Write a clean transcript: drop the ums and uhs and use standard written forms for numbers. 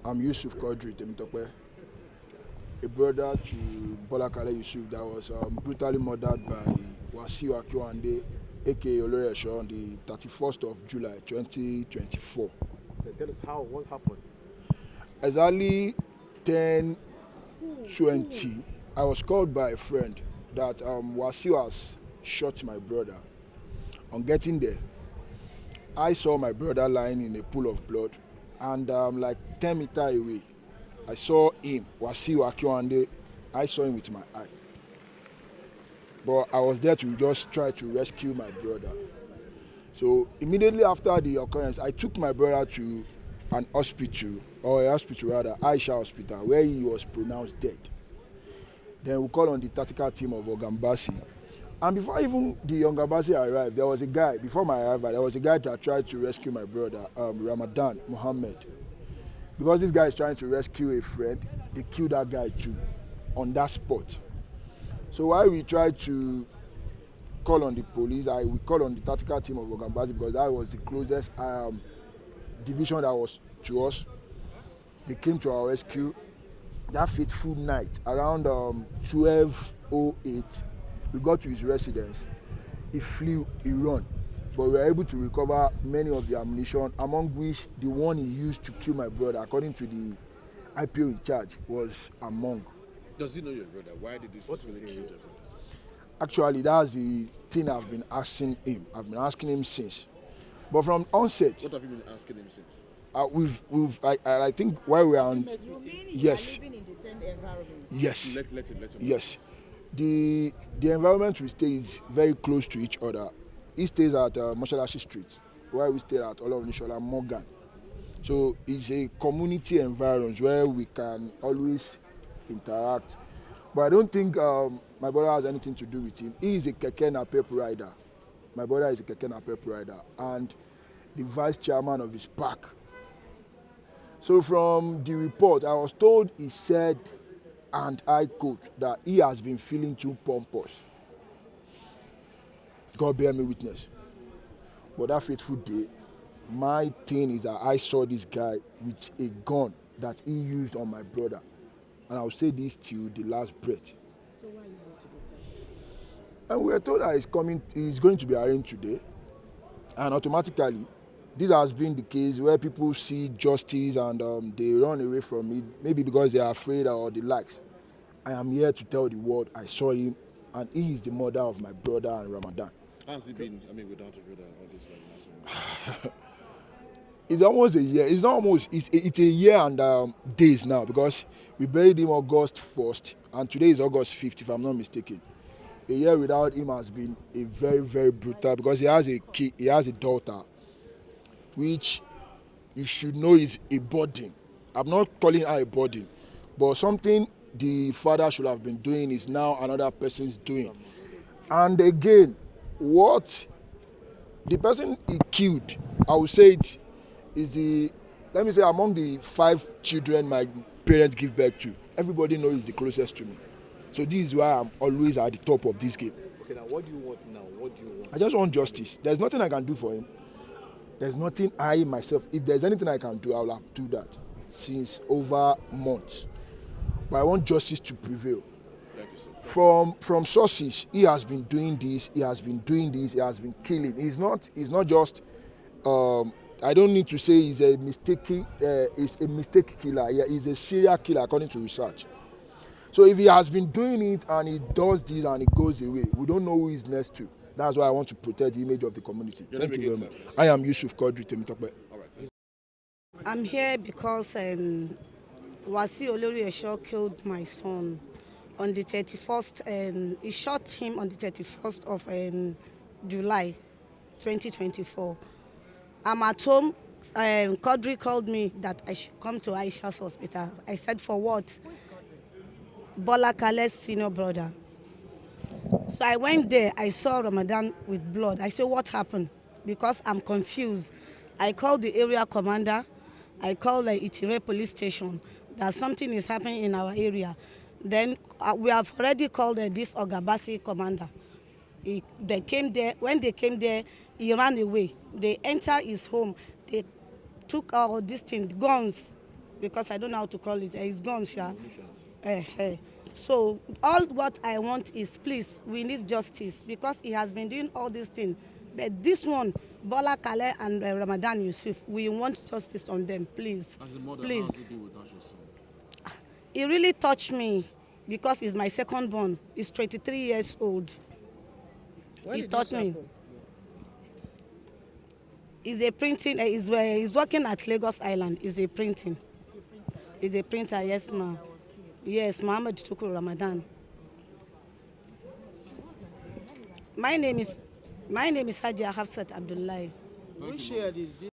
I'm Yusuf Quadri Temitope, a brother to Bola Kale Yusuf that was brutally murdered by Wasiu Akinwande, a.k.a.Olori Esho on the 31st of July 2024. Tell us what happened? Exactly 10:20, I was called by a friend that Wasiu has shot my brother. On getting there, I saw my brother lying in a pool of blood, and like 10 meters away, I saw him, Wasiu Akinwande. I saw him with my eye. But I was there to just try to rescue my brother. So immediately after the occurrence, I took my brother to a hospital, Aisha Hospital, where he was pronounced dead. Then we called on the tactical team of Ogambasi. And before even the Ogambasi arrived, there was a guy, before my arrival, there was a guy that tried to rescue my brother, Ramadan Muhammad. Because this guy is trying to rescue a friend, they killed that guy too, on that spot. So while we tried to call on the police, we called on the tactical team of Ogambasi because that was the closest division that was to us. They came to our rescue. That fateful night, around 12:08, we got to his residence. He flew, he ran, but we were able to recover many of the ammunition, among which the one he used to kill my brother, according to the IPO in charge, was among. Does he know your brother? Why did this person kill your brother? Actually, that's the thing I've been asking him. I've been asking him since. But from onset... What have you been asking him since? I think while we are on... You mean yes. you are living in the same environment? Yes. Let him yes. The environment we stay is very close to each other. He stays at Moshalashi Street, while we stay at Olonishola Morgan. So it's a community environment where we can always interact. But I don't think my brother has anything to do with him. He is a keke napep rider. My brother is a keke napep rider and the vice chairman of his pack. So from the report, I was told he said, and I quote, that he has been feeling too pompous. God bear me witness. But that fateful day, my thing is that I saw this guy with a gun that he used on my brother. And I'll say this till the last breath. So why you want to go to? And we were told that he's going to be arraigned today. And automatically, this has been the case where people see justice and they run away from it, maybe because they are afraid or the likes. I am here to tell the world I saw him, and he is the mother of my brother and Ramadan. How's he been, without your brother all this while? It's almost a year. It's not almost, it's a year and days now, because we buried him August 1st, and today is August 5th, if I'm not mistaken. A year without him has been a very, very brutal, because he has a kid, he has a daughter, which you should know is a burden. I'm not calling her a burden, but something the father should have been doing is now another person's doing. And again, what the person he killed, I would say it is let me say among the 5 children my parents give birth to, everybody knows he's the closest to me. So this is why I'm always at the top of this game. Okay, now what do you want now? What do you want? I just want justice. There's nothing I can do for him. There's nothing I myself, if there's anything I can do, I'll have to do that since over months. But I want justice to prevail. From sources, he has been doing this, he has been killing. He's not just, I don't need to say he's a mistake killer. Yeah, he's a serial killer according to research. So if he has been doing it and he does this and it goes away, we don't know who is next to. That's why I want to protect the image of the community. Your Thank name you very again, much. I am Yusuf Quadri Temitokbe. All right. I'm here because Wasiu Olori Esho killed my son on the 31st, and he shot him on the 31st of July 2024. I'm at home. Quadri called me that I should come to Aisha's hospital. I said, for what? Bola Kale's senior brother. So I went there. I saw Ramadan with blood. I said, what happened? Because I'm confused. I called the area commander. I called the Itire police station that something is happening in our area. Then we have already called this Ogabasi commander. They came there. When they came there, he ran away. They entered his home. They took all these things, guns, because I don't know how to call it. It's guns, yeah. So all what I want is, please, we need justice, because he has been doing all these things. But this one, Bola Kale and Ramadan Yusuf, we want justice on them, please. As a mother, Please. how does it do without your son? He really touched me because he's my second born. He's 23 years old. He taught me. He's a printing. He's working at Lagos Island. He's a printing. He's a printer. Yes, ma'am. Yes, Muhammad Tukur Ramadan. My name is Hajia Hafsat Abdullahi. Who shared this?